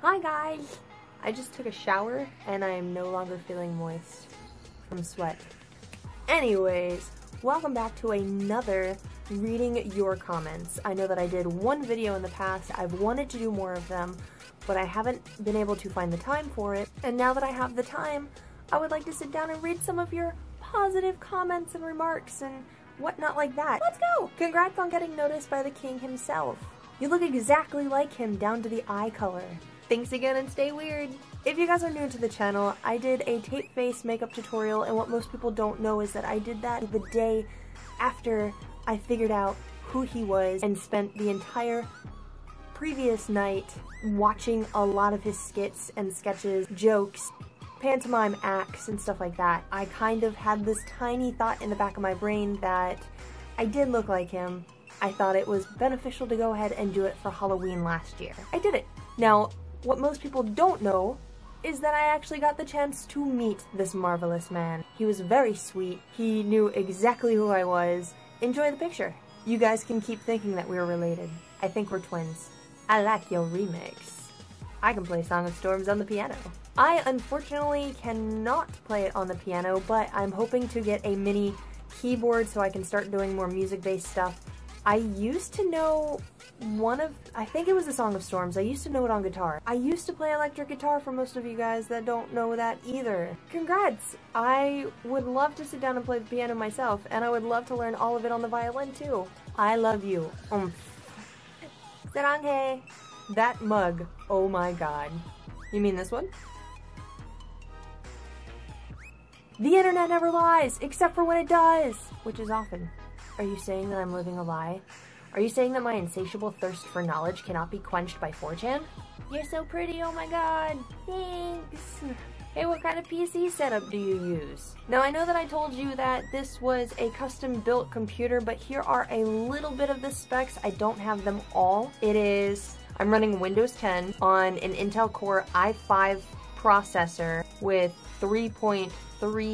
Hi guys! I just took a shower and I am no longer feeling moist from sweat. Anyways, welcome back to another reading your comments. I know that I did one video in the past. I've wanted to do more of them, but I haven't been able to find the time for it. And now that I have the time, I would like to sit down and read some of your positive comments and remarks and whatnot like that. Let's go! Congrats on getting noticed by the king himself. You look exactly like him down to the eye color. Thanks again and stay weird. If you guys are new to the channel, I did a tape face makeup tutorial, and what most people don't know is that I did that the day after I figured out who he was and spent the entire previous night watching a lot of his skits and sketches, jokes, pantomime acts, and stuff like that. I kind of had this tiny thought in the back of my brain that I did look like him. I thought it was beneficial to go ahead and do it for Halloween last year. I did it. Now, what most people don't know is that I actually got the chance to meet this marvelous man. He was very sweet. He knew exactly who I was. Enjoy the picture. You guys can keep thinking that we're related. I think we're twins. I like your remix. I can play Song of Storms on the piano. I unfortunately cannot play it on the piano, but I'm hoping to get a mini keyboard so I can start doing more music-based stuff. I used to know I think it was the Song of Storms. I used to know it on guitar. I used to play electric guitar for most of you guys that don't know that either. Congrats! I would love to sit down and play the piano myself, and I would love to learn all of it on the violin too. I love you. Saranghe! That mug, oh my god. You mean this one? The internet never lies, except for when it does! Which is often. Are you saying that I'm living a lie? Are you saying that my insatiable thirst for knowledge cannot be quenched by 4chan? You're so pretty, oh my god! Thanks! Hey, what kind of PC setup do you use? Now, I know that I told you that this was a custom-built computer, but here are a little bit of the specs. I don't have them all. I'm running Windows 10 on an Intel Core i5 processor with 3.3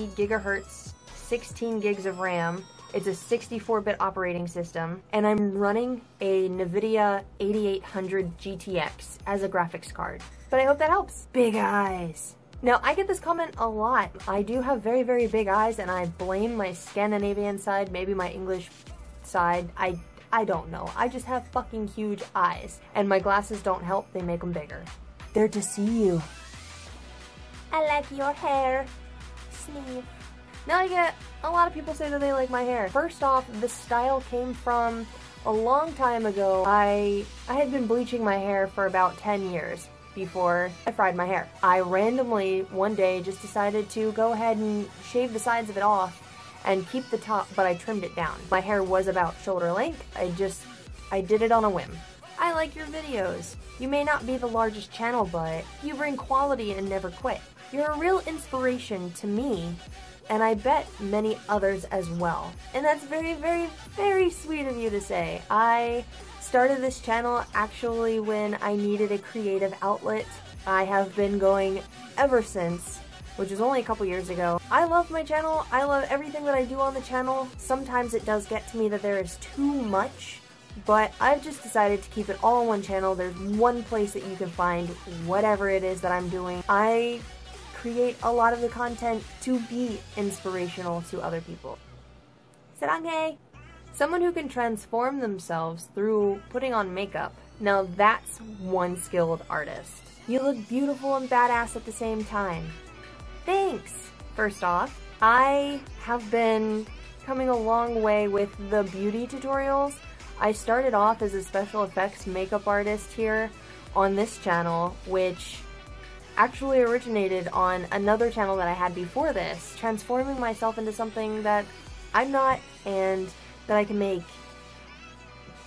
gigahertz, 16 gigs of RAM. It's a 64-bit operating system, and I'm running a NVIDIA 8800 GTX as a graphics card. But I hope that helps. Big eyes. Now, I get this comment a lot. I do have very, very big eyes, and I blame my Scandinavian side, maybe my English side. I don't know. I just have fucking huge eyes, and my glasses don't help. They make them bigger. They're to see you. I like your hair. Sneeze. Now I get a lot of people say that they like my hair. First off, the style came from a long time ago. I had been bleaching my hair for about 10 years before I fried my hair. I randomly one day just decided to go ahead and shave the sides of it off and keep the top, but I trimmed it down. My hair was about shoulder length. I did it on a whim. I like your videos. You may not be the largest channel, but you bring quality and never quit. You're a real inspiration to me, and I bet many others as well. And that's very, very, very sweet of you to say. I started this channel actually when I needed a creative outlet. I have been going ever since, which is only a couple years ago. I love my channel. I love everything that I do on the channel. Sometimes it does get to me that there is too much, but I've just decided to keep it all on one channel. There's one place that you can find whatever it is that I'm doing. I create a lot of the content to be inspirational to other people. Saranghe! Someone who can transform themselves through putting on makeup. Now that's one skilled artist. You look beautiful and badass at the same time. Thanks! First off, I have been coming a long way with the beauty tutorials. I started off as a special effects makeup artist here on this channel, which actually originated on another channel that I had before this, transforming myself into something that I'm not and that I can make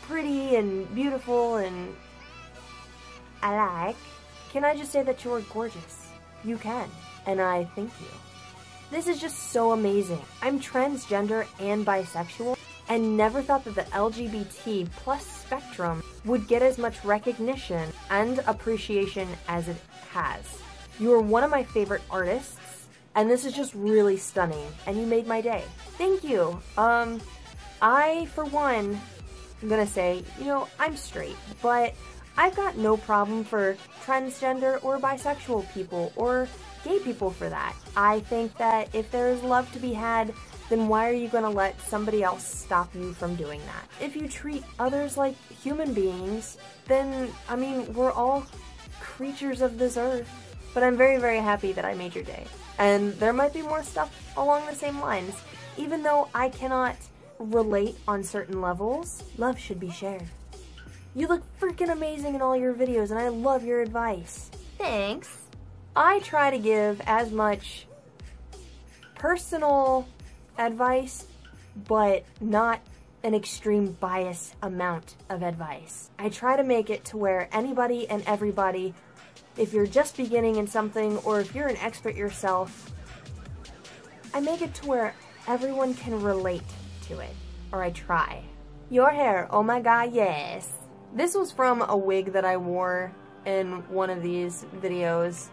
pretty and beautiful and I like. Can I just say that you're gorgeous? You can, and I thank you. This is just so amazing. I'm transgender and bisexual, and never thought that the LGBT plus spectrum would get as much recognition and appreciation as it has. You are one of my favorite artists, and this is just really stunning, and you made my day. Thank you. I, for one, I'm gonna say, you know, I'm straight, but I've got no problem for transgender or bisexual people or gay people for that. I think that if there is love to be had, then why are you going to let somebody else stop you from doing that? If you treat others like human beings, then, I mean, we're all creatures of this earth. But I'm very, very happy that I made your day. And there might be more stuff along the same lines. Even though I cannot relate on certain levels, love should be shared. You look freaking amazing in all your videos, and I love your advice. Thanks. I try to give as much personal advice, but not an extreme bias amount of advice. I try to make it to where anybody and everybody, if you're just beginning in something or if you're an expert yourself, I make it to where everyone can relate to it, or I try. Your hair, oh my god, yes. This was from a wig that I wore in one of these videos.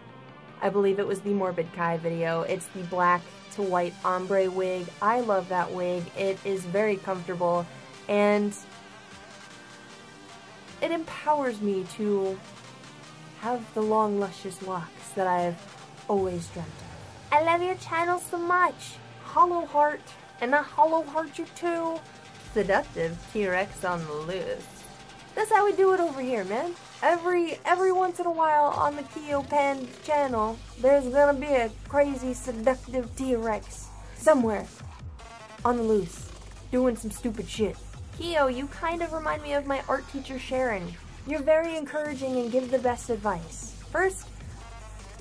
I believe it was the Morbid Kai video. It's the black to white ombre wig. I love that wig. It is very comfortable and it empowers me to have the long, luscious locks that I've always dreamt of. I love your channel so much. Hollow heart, and I hollow heart you too. Seductive T-Rex on the loose. That's how we do it over here, man. Every once in a while on the KEYO Pan channel, there's gonna be a crazy seductive T-Rex somewhere on the loose, doing some stupid shit. KEYO, you kind of remind me of my art teacher Sharon. You're very encouraging and give the best advice. First,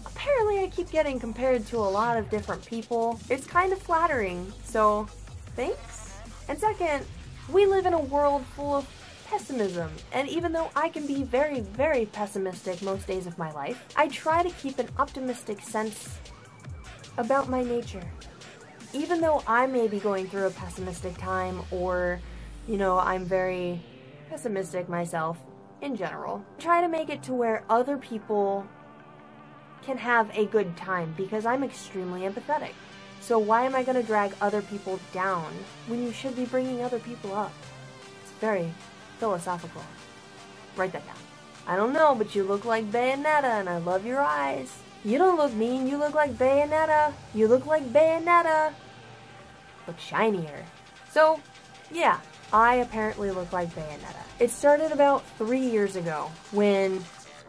apparently I keep getting compared to a lot of different people. It's kind of flattering, so thanks. And second, we live in a world full of pessimism, and even though I can be very, very pessimistic most days of my life, I try to keep an optimistic sense about my nature. Even though I may be going through a pessimistic time, or, you know, I'm very pessimistic myself in general, I try to make it to where other people can have a good time, because I'm extremely empathetic. So why am I going to drag other people down when you should be bringing other people up? It's very philosophical. Write that down. I don't know, but you look like Bayonetta and I love your eyes. You don't look mean, you look like Bayonetta. You look like Bayonetta, but shinier. So, yeah, I apparently look like Bayonetta. It started about 3 years ago when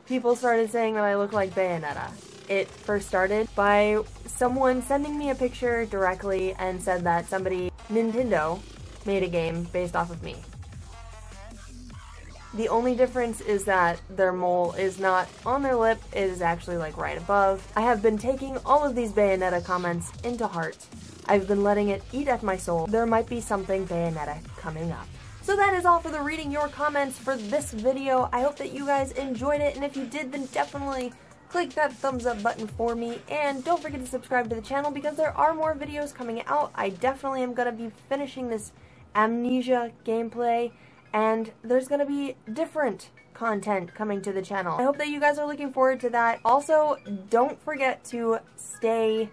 people started saying that I look like Bayonetta. It first started by someone sending me a picture directly and said that Nintendo, made a game based off of me. The only difference is that their mole is not on their lip, it is actually like right above. I have been taking all of these Bayonetta comments into heart. I've been letting it eat at my soul. There might be something Bayonetta coming up. So that is all for the reading your comments for this video. I hope that you guys enjoyed it, and if you did, then definitely click that thumbs up button for me, and don't forget to subscribe to the channel because there are more videos coming out. I definitely am going to be finishing this Amnesia gameplay, and there's going to be different content coming to the channel. I hope that you guys are looking forward to that. Also, don't forget to stay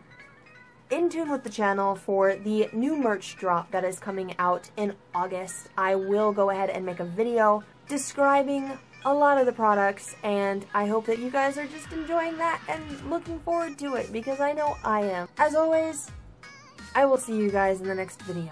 in tune with the channel for the new merch drop that is coming out in August. I will go ahead and make a video describing a lot of the products, and I hope that you guys are just enjoying that and looking forward to it, because I know I am. As always, I will see you guys in the next video.